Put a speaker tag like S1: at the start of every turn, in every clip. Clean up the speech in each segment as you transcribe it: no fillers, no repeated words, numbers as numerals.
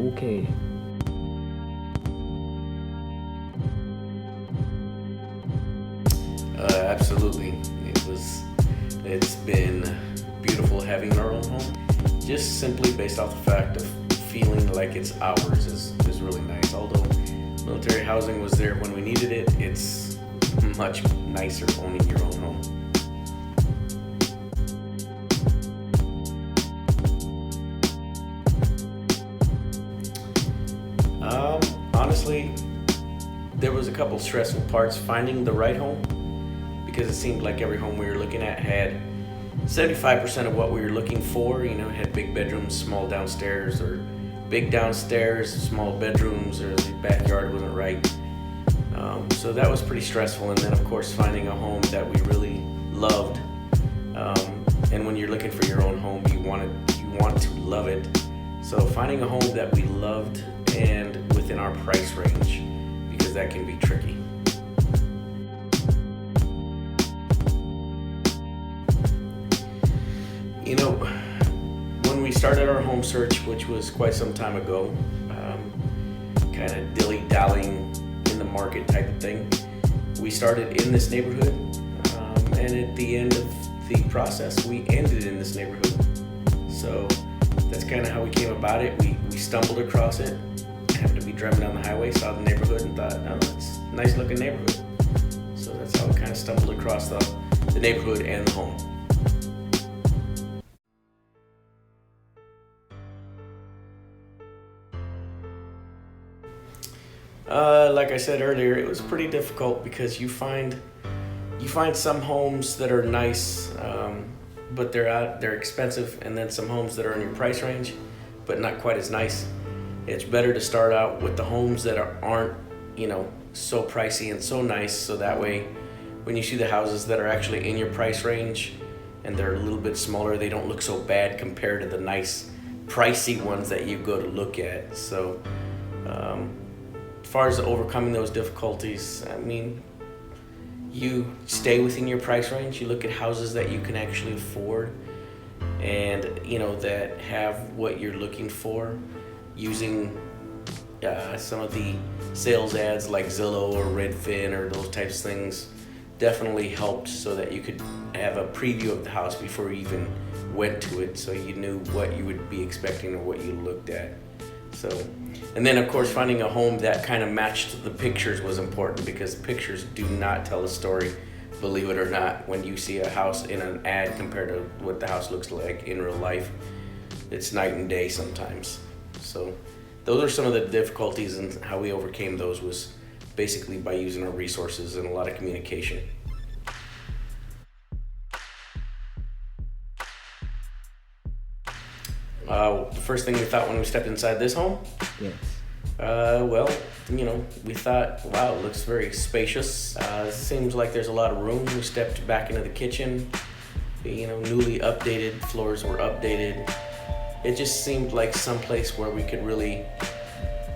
S1: okay.
S2: Absolutely. It's been beautiful having our own home. Just simply based off the fact of feeling like it's ours is really nice. Although military housing was there when we needed it, it's much nicer owning your own home. Honestly, there was a couple stressful parts finding the right home because it seemed like every home we were looking at had 75% of what we were looking for. You know, it had big bedrooms, small downstairs, or big downstairs, small bedrooms, or the backyard wasn't right. So that was pretty stressful. And then, of course, finding a home that we really loved. And when you're looking for your own home, you want to love it. So finding a home that we loved and within our price range, because that can be tricky. You know, when we started our home search, which was quite some time ago, kind of dilly-dallying in the market type of thing, we started in this neighborhood, and at the end of the process, we ended in this neighborhood. So that's kind of how we came about it. We stumbled across it, happened to be driving down the highway, saw the neighborhood, and thought, oh, it's a nice looking neighborhood. So that's how we kind of stumbled across the neighborhood and the home. Like I said earlier, it was pretty difficult because you find some homes that are nice, but they're expensive, and then some homes that are in your price range, but not quite as nice. It's better to start out with the homes that aren't, so pricey and so nice, so that way when you see the houses that are actually in your price range and they're a little bit smaller, they don't look so bad compared to the nice pricey ones that you go to look at. So as far as overcoming those difficulties, I mean, you stay within your price range. You look at houses that you can actually afford and that have what you're looking for, using some of the sales ads like Zillow or Redfin or those types of things definitely helped, so that you could have a preview of the house before you even went to it, so you knew what you would be expecting or what you looked at. So, and then of course finding a home that kind of matched the pictures was important, because pictures do not tell a story, believe it or not. When you see a house in an ad compared to what the house looks like in real life, it's night and day sometimes. So those are some of the difficulties, and how we overcame those was basically by using our resources and a lot of communication. The first thing we thought when we stepped inside this home,
S1: Yes.
S2: well, we thought, wow, it looks very spacious. Seems like there's a lot of room. We stepped back into the kitchen. Newly updated floors were updated. It just seemed like some place where we could really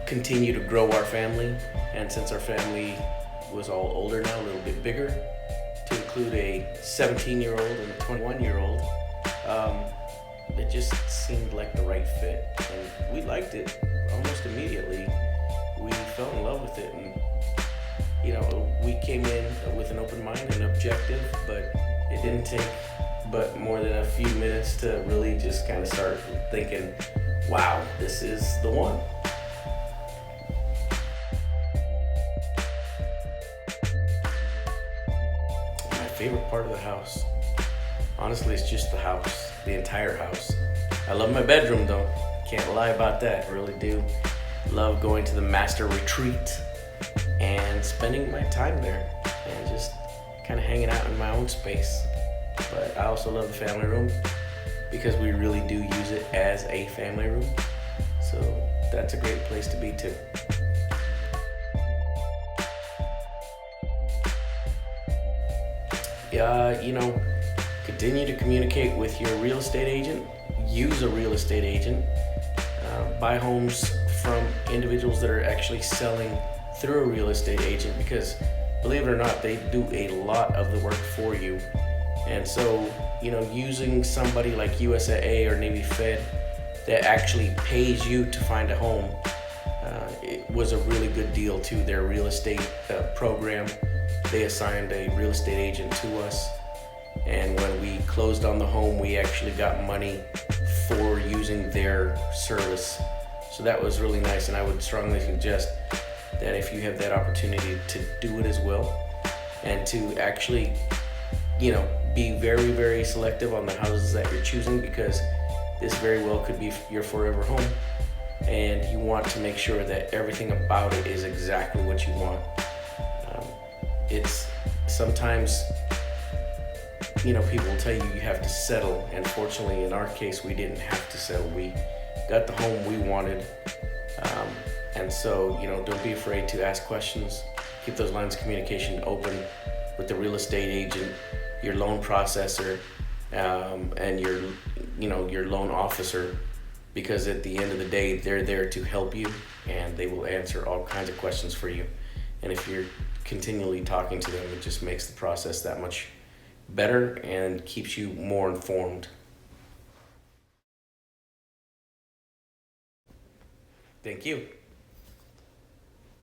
S2: continue to grow our family. And since our family was all older now, a little bit bigger, to include a 17-year-old and a 21-year-old, it just seemed like the right fit. And we liked it almost immediately. We fell in love with it, and we came in with an open mind and objective, but it didn't take but more than a few minutes to really just kind of start thinking, wow, this is the one. My favorite part of the house, honestly, it's just the house, the entire house. I love my bedroom though, can't lie about that, I really do. Love going to the master retreat and spending my time there and just kind of hanging out in my own space. But I also love the family room because we really do use it as a family room. So that's a great place to be too. Continue to communicate with your real estate agent. Use a real estate agent. Buy homes from individuals that are actually selling through a real estate agent, because believe it or not, they do a lot of the work for you. And so, using somebody like USAA or Navy Fed that actually pays you to find a home. It was a really good deal to their real estate program. They assigned a real estate agent to us, and when we closed on the home, we actually got money for using their service. So that was really nice, and I would strongly suggest that if you have that opportunity to do it as well, and to actually, be very, very selective on the houses that you're choosing, because this very well could be your forever home, and you want to make sure that everything about it is exactly what you want. It's sometimes, people will tell you have to settle, and fortunately in our case we didn't have to settle. We got the home we wanted, and so don't be afraid to ask questions. Keep those lines of communication open with the real estate agent, your loan processor, and your loan officer, because at the end of the day they're there to help you, and they will answer all kinds of questions for you. And if you're continually talking to them, it just makes the process that much better and keeps you more informed. Thank you.